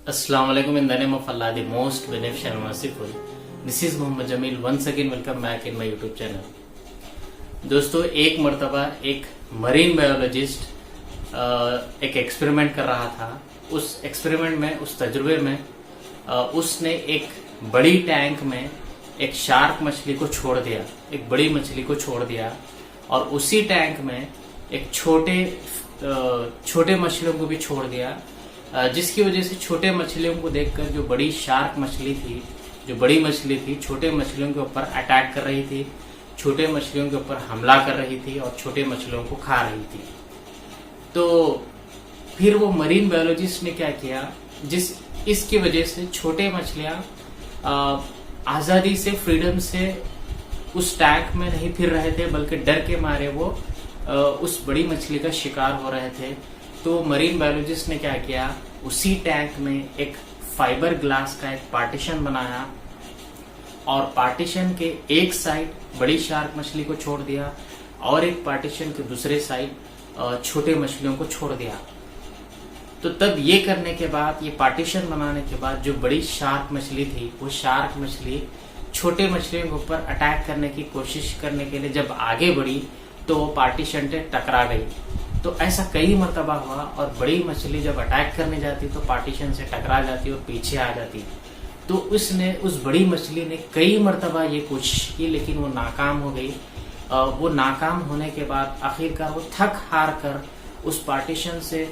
Assalamu alaikum. In the name of Allah, the most beneficent and merciful. This is Muhammad Jamil. Once again, welcome back in my YouTube channel. दोस्तों, एक मर्तबा एक marine biologist एक experiment कर रहा था। उस एक्सपेरिमेंट में, उस तजुर्बे में उसने एक बड़ी टैंक में एक शार्क मछली को छोड़ दिया, एक बड़ी मछली को छोड़ दिया, और उसी टैंक में एक छोटे मछलियों को भी छोड़ दिया, जिसकी वजह से छोटे मछलियों को देखकर जो बड़ी शार्क मछली थी, जो बड़ी मछली थी, छोटे मछलियों के ऊपर अटैक कर रही थी, छोटे मछलियों के ऊपर हमला कर रही थी और छोटे मछलियों को खा रही थी। तो फिर वो मरीन बायोलॉजिस्ट ने क्या किया, इसकी वजह से छोटे मछलियां आजादी से, फ्रीडम से उस टैंक में नहीं फिर रहे थे, बल्कि डर के मारे वो उस बड़ी मछली का शिकार हो रहे थे। तो मरीन बायोलॉजिस्ट ने क्या किया, उसी टैंक में एक फाइबर ग्लास का एक पार्टीशन बनाया और पार्टीशन के एक साइड बड़ी शार्क मछली को छोड़ दिया और एक पार्टीशन के दूसरे साइड छोटे मछलियों को छोड़ दिया। तो तब ये करने के बाद, ये पार्टीशन बनाने के बाद, जो बड़ी शार्क मछली थी, वो शार्क मछली छोटे मछलियों के ऊपर अटैक करने की कोशिश करने के लिए जब आगे बढ़ी तो वो पार्टीशन से टकरा गई। तो ऐसा कई मरतबा हुआ, और बड़ी मछली जब अटैक करने जाती तो पार्टीशन से टकरा जाती और पीछे आ जाती। तो उस बड़ी मछली ने कई मरतबा ये कोशिश की, लेकिन वो नाकाम हो गई। वो नाकाम होने के बाद आखिरकार वो थक हार कर उस पार्टीशन से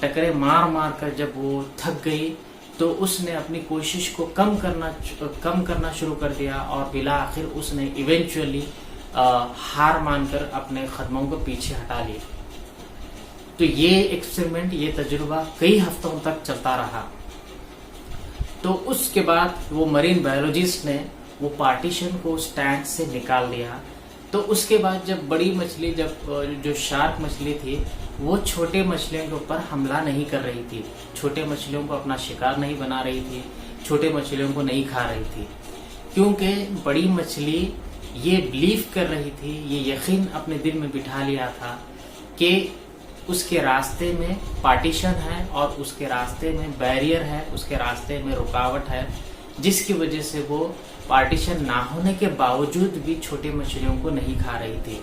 टकरे मार कर जब वो थक गई तो उसने अपनी कोशिश को कम करना शुरू कर दिया, और बिला आखिर उसने इवेंचुअली हार मानकर अपने कदमों को पीछे हटा लिया। तो ये एक्सपेरिमेंट, ये तजुर्बा कई हफ्तों तक चलता रहा। तो उसके बाद वो मरीन बायोलॉजिस्ट ने वो पार्टीशन को उस टैंक से निकाल दिया। तो उसके बाद जब बड़ी मछली, जो शार्क मछली थी, वो छोटे मछलियों के ऊपर हमला नहीं कर रही थी, छोटे मछलियों को अपना शिकार नहीं बना रही थी, छोटे मछलियों को नहीं खा रही थी, क्योंकि बड़ी मछली ये बिलीव कर रही थी, ये यकीन अपने दिल में बिठा लिया था कि उसके रास्ते में पार्टीशन है और उसके रास्ते में बैरियर है, उसके रास्ते में रुकावट है, जिसकी वजह से वो पार्टीशन ना होने के बावजूद भी छोटी मछलियों को नहीं खा रही थी।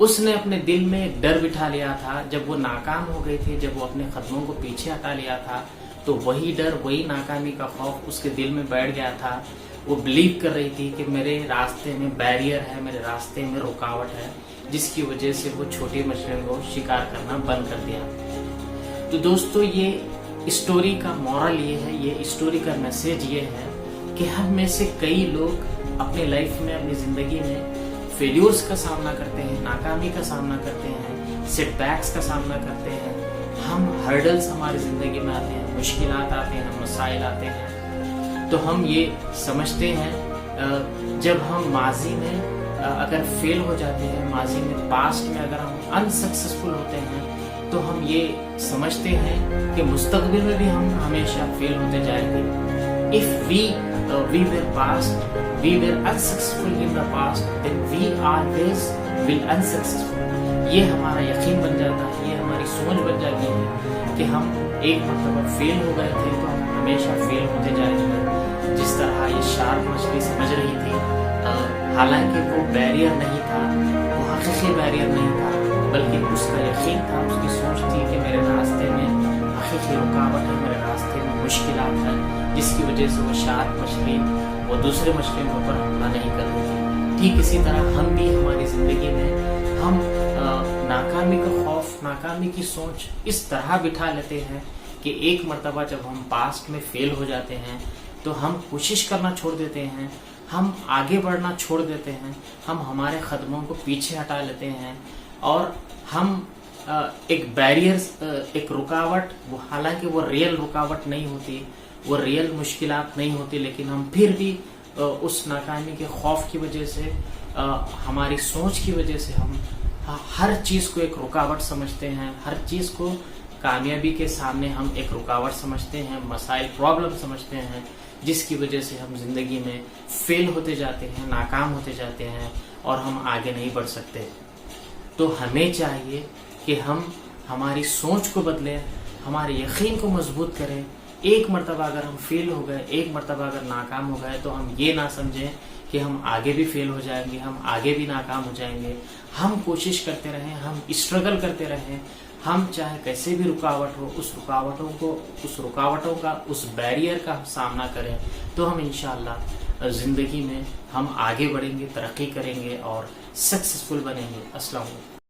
उसने अपने दिल में एक डर बिठा लिया था। जब वो नाकाम हो गई थी, जब वो अपने कदमों को पीछे हटा लिया था, तो वही डर, वही नाकामी का खौफ उसके दिल में बैठ गया था। वो बिलीव कर रही थी कि मेरे रास्ते में बैरियर है, मेरे रास्ते में रुकावट है, जिसकी वजह से वो छोटी मछलियों को शिकार करना बंद कर दिया। तो दोस्तों, ये स्टोरी का मॉरल ये है, ये स्टोरी का मैसेज ये है कि हम में से कई लोग अपने लाइफ में, अपनी जिंदगी में फेल्यूर्स का सामना करते हैं, नाकामी का सामना करते हैं, सेटबैक्स का सामना करते हैं। हम हर्डल्स हमारी जिंदगी में आते हैं, मुश्किलात आते हैं, मसाइल आते हैं। तो हम ये समझते हैं, जब हम माजी में अगर फेल हो जाते हैं, माजी में, पास्ट में अगर हम अनसक्सेसफुल होते हैं, तो हम ये समझते हैं कि मुस्तकबिल में भी हम हमेशा फेल होते जाएंगे। If we were unsuccessful in the past, then we always will unsuccessful। ये हमारा यकीन बन जाता है, ये हमारी सोच बन जाती है कि हम एक मरतबा फेल हो गए थे तो हम हमेशा फेल होते जाएंगे। जिस तरह ये शार्क मछली समझ रही थी, हालांकि वो बैरियर नहीं था, वो हकीकी बैरियर नहीं था, बल्कि उसका यकीन था, उसकी सोच थी कि मेरे रास्ते में हकीकी रुकावट है, मेरे रास्ते में मुश्किलात है, जिसकी वजह से वो शार्क मछली वो दूसरे मछलियों के ऊपर हमला नहीं कर रही थी। ठीक इसी तरह हम भी हमारी जिंदगी में हम नाकामी का खौफ, नाकामी की सोच इस तरह बिठा लेते हैं कि एक मरतबा जब हम पास्ट में फेल हो जाते हैं तो हम कोशिश करना छोड़ देते हैं, हम आगे बढ़ना छोड़ देते हैं, हम हमारे कदमों को पीछे हटा लेते हैं, और हम एक बैरियर, एक रुकावट, वो हालांकि वो रियल रुकावट नहीं होती, वो रियल मुश्किलात नहीं होती, लेकिन हम फिर भी उस नाकामी के खौफ की वजह से, हमारी सोच की वजह से हम हर चीज़ को एक रुकावट समझते हैं, हर चीज़ को कामयाबी के सामने हम एक रुकावट समझते हैं, मसाइल, प्रॉब्लम समझते हैं, जिसकी वजह से हम जिंदगी में फेल होते जाते हैं, नाकाम होते जाते हैं और हम आगे नहीं बढ़ सकते। तो हमें चाहिए कि हम हमारी सोच को बदलें, हमारे यकीन को मजबूत करें ایک مرتبہ اگر ہم فیل ہو گئے، ایک مرتبہ اگر ناکام ہو گئے تو ہم یہ نہ سمجھیں کہ ہم آگے بھی فیل ہو جائیں گے، ہم آگے بھی ناکام ہو جائیں گے. ہم کوشش کرتے رہیں، ہم اسٹرگل کرتے رہیں. ہم چاہے کیسے بھی رکاوٹ ہو، اس رکاوٹوں کا اس بیریئر کا سامنا کریں تو ہم انشاءاللہ زندگی میں ہم آگے بڑھیں گے، ترقی کریں گے اور سکسیسفل بنیں گے. السلام علیکم.